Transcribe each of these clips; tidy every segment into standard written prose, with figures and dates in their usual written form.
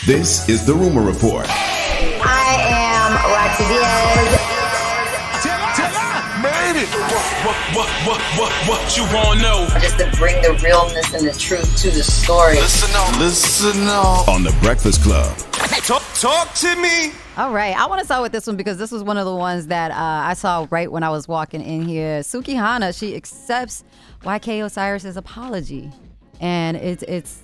This is the Rumor Report. I am Roxy Diaz. Made it. What you wanna know? Just to bring the realness and the truth to the story. Listen up. On The Breakfast Club. Talk to me. All right. I want to start with this one because this was one of the ones that I saw right when I was walking in here. Sukihana, she accepts YK Osiris's apology. And it's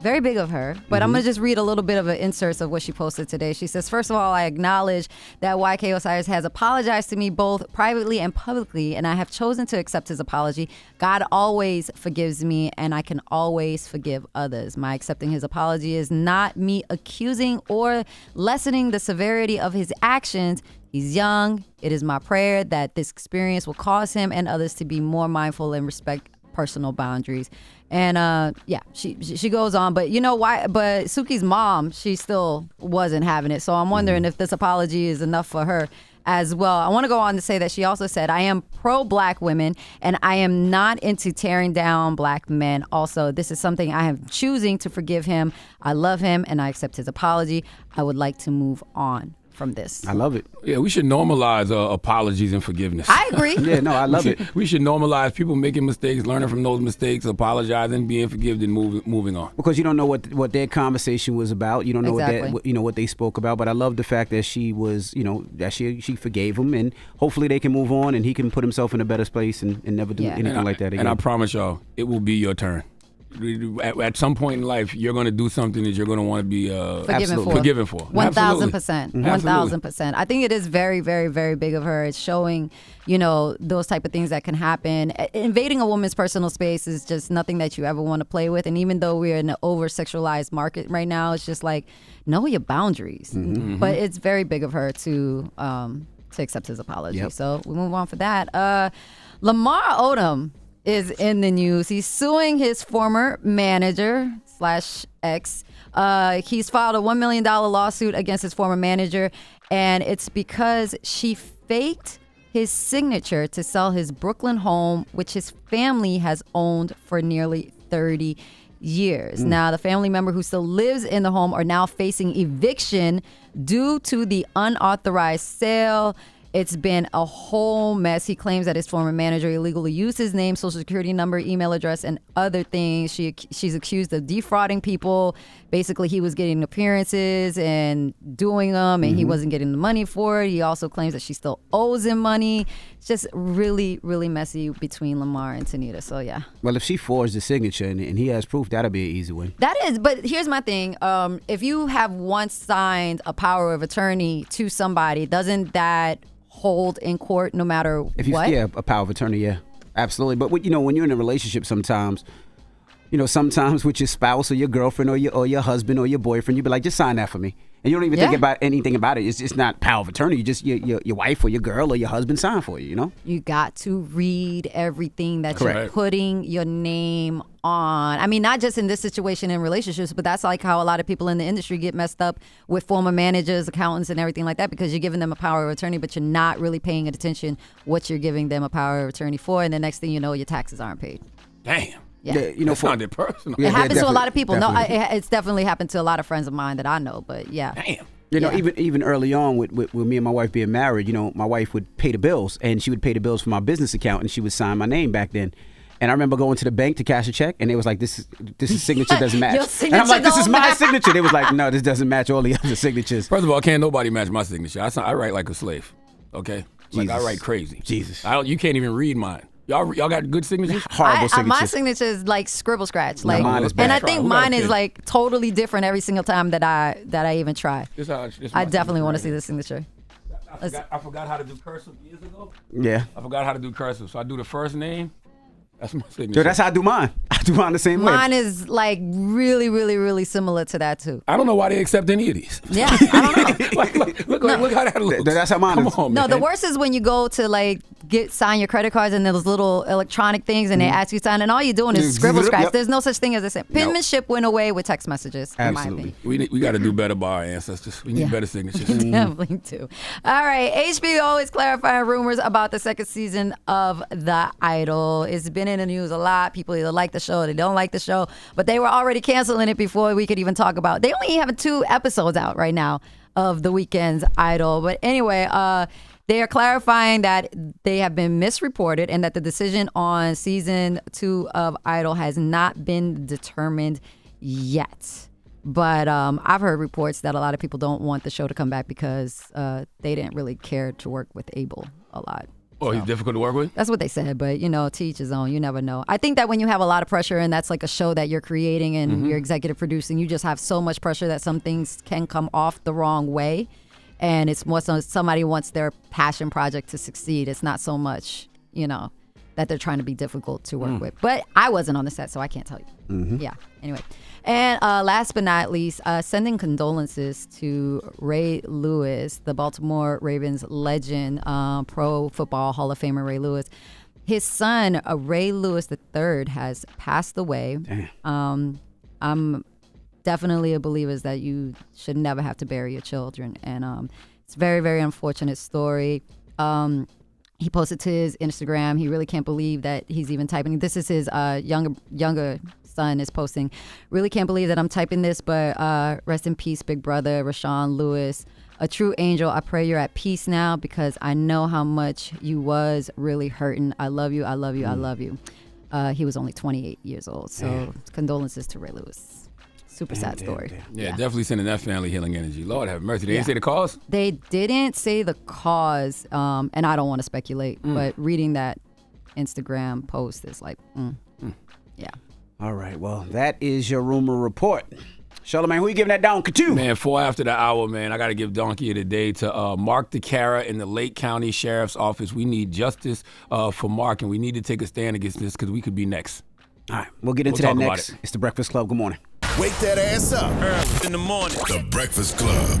very big of her. But I'm going to just read a little bit of an insert of what she posted today. She says, first of all, I acknowledge that YK Osiris has apologized to me both privately and publicly, and I have chosen to accept his apology. God always forgives me, and I can always forgive others. My accepting his apology is not me accusing or lessening the severity of his actions. He's young. It is my prayer that this experience will cause him and others to be more mindful and respect personal boundaries. And she goes on, but you know why? But Suki's mom, she still wasn't having it. So I'm wondering if this apology is enough for her as well. I want to go on to say that she also said, I am pro-black women and I am not into tearing down black men. Also, this is something I am choosing to forgive him. I love him and I accept his apology. I would like to move on from this. I love it. Yeah, we should normalize apologies and forgiveness. I agree. Yeah, no, I love it. We should normalize people making mistakes, learning from those mistakes, apologizing, being forgiven, and moving on. Because you don't know what their conversation was about. You don't know Exactly. what they spoke about. But I love the fact that she was, that she forgave him, and hopefully they can move on, and he can put himself in a better place and never do anything like that again. And I promise y'all, it will be your turn. At some point in life, you're going to do something that you're going to want to be forgiven for. 1,000%. 1,000%. I think it is very, very, very big of her. It's showing, those type of things that can happen. Invading a woman's personal space is just nothing that you ever want to play with. And even though we're in an over-sexualized market right now, it's just like, know your boundaries. Mm-hmm. But it's very big of her to accept his apology. Yep. So we move on for that. Lamar Odom is in the news. He's suing his former manager / ex. He's filed a $1 million lawsuit against his former manager, and it's because she faked his signature to sell his Brooklyn home, which his family has owned for nearly 30 years. Now, the family member who still lives in the home are now facing eviction due to the unauthorized sale. It's been a whole mess. He claims that his former manager illegally used his name, social security number, email address, and other things. She's accused of defrauding people. Basically, he was getting appearances and doing them, and he wasn't getting the money for it. He also claims that she still owes him money. It's just really, really messy between Lamar and Tanita. So, yeah. Well, if she forged the signature and he has proof, that'll be an easy win. That is, but here's my thing. If you have once signed a power of attorney to somebody, doesn't that hold in court no matter what? Yeah, a power of attorney, yeah. Absolutely. But when you're in a relationship sometimes with your spouse or your girlfriend or your husband or your boyfriend, you be like, just sign that for me. And you don't even think about anything about it. It's not power of attorney. You just your wife or your girl or your husband sign for you, You got to read everything that Correct. you're putting your name on. I mean, not just in this situation in relationships, but that's like how a lot of people in the industry get messed up with former managers, accountants, and everything like that, because you're giving them a power of attorney, but you're not really paying attention what you're giving them a power of attorney for. And the next thing you know, your taxes aren't paid. Damn. Yeah. That sounded personal. It happens to a lot of people. Definitely. No, it's definitely happened to a lot of friends of mine that I know, but yeah. Damn. Even early on with me and my wife being married, my wife would pay the bills, and she would pay the bills for my business account, and she would sign my name back then. And I remember going to the bank to cash a check, and they was like, "This is signature doesn't match." And I'm like, "This is my signature." They was like, "No, this doesn't match all the other signatures." First of all, can't nobody match my signature. I write like a slave. Okay, like I write crazy. Jesus, you can't even read mine. Y'all got good signatures? Horrible signatures. My signature is like scribble scratch. Like, mine is bad. and I think mine is like totally different every single time that I even try. I definitely want to see the signature. I forgot how to do cursive years ago. Yeah. I forgot how to do cursive. So I do the first name. That's my signature. Dude, that's how I do mine. I do mine the same way. Mine is like really, really, really similar to that too. I don't know why they accept any of these. Yeah, I don't know. Look how that looks. That's how mine is. Come on, No, man. the worst is when you go to like sign your credit cards and those little electronic things, and they ask you to sign, and all you're doing is scribble scratch. There's no such thing as a penmanship. Went away with text messages. Absolutely. In my opinion. We got to do better by our ancestors. We need better signatures. Definitely too. All right, HBO is clarifying rumors about the second season of The Idol. It's been in the news a lot. People either like the show or they don't like the show, but they were already canceling it before we could even talk about it. They only have 2 episodes out right now of the weekend's Idol. But anyway, they are clarifying that they have been misreported and that the decision on season 2 of Idol has not been determined yet. But I've heard reports that a lot of people don't want the show to come back because they didn't really care to work with Abel a lot. Oh, he's difficult to work with? That's what they said, but to each his own. You never know. I think that when you have a lot of pressure and that's like a show that you're creating and you're executive producing, you just have so much pressure that some things can come off the wrong way. And it's more so somebody wants their passion project to succeed. It's not so much, that they're trying to be difficult to work with. But I wasn't on the set, so I can't tell you. Yeah, anyway. And last but not least, sending condolences to Ray Lewis, the Baltimore Ravens legend, Pro Football Hall of Famer Ray Lewis. His son, Ray Lewis III, has passed away. I'm definitely a believer that you should never have to bury your children. And it's a very, very unfortunate story. He posted to his Instagram. He really can't believe that he's even typing. This is his younger son is posting. Really can't believe that I'm typing this, but rest in peace, big brother, Rashawn Lewis. A true angel. I pray you're at peace now because I know how much you was really hurting. I love you. I love you. I love you. He was only 28 years old. So condolences to Ray Lewis. Super sad story. Yeah, definitely sending that family healing energy. Lord have mercy. They didn't say the cause? They didn't say the cause, and I don't want to speculate, but reading that Instagram post is like, yeah. All right, well, that is your rumor report. Charlamagne, who you giving that down? Ka-choo! Man, 4 after the hour, man. I got to give Donkey of the Day to Mark DeCara in the Lake County Sheriff's Office. We need justice for Mark, and we need to take a stand against this because we could be next. All right, we'll get into that next. It's The Breakfast Club. Good morning. Wake that ass up. Early in the morning. The Breakfast Club.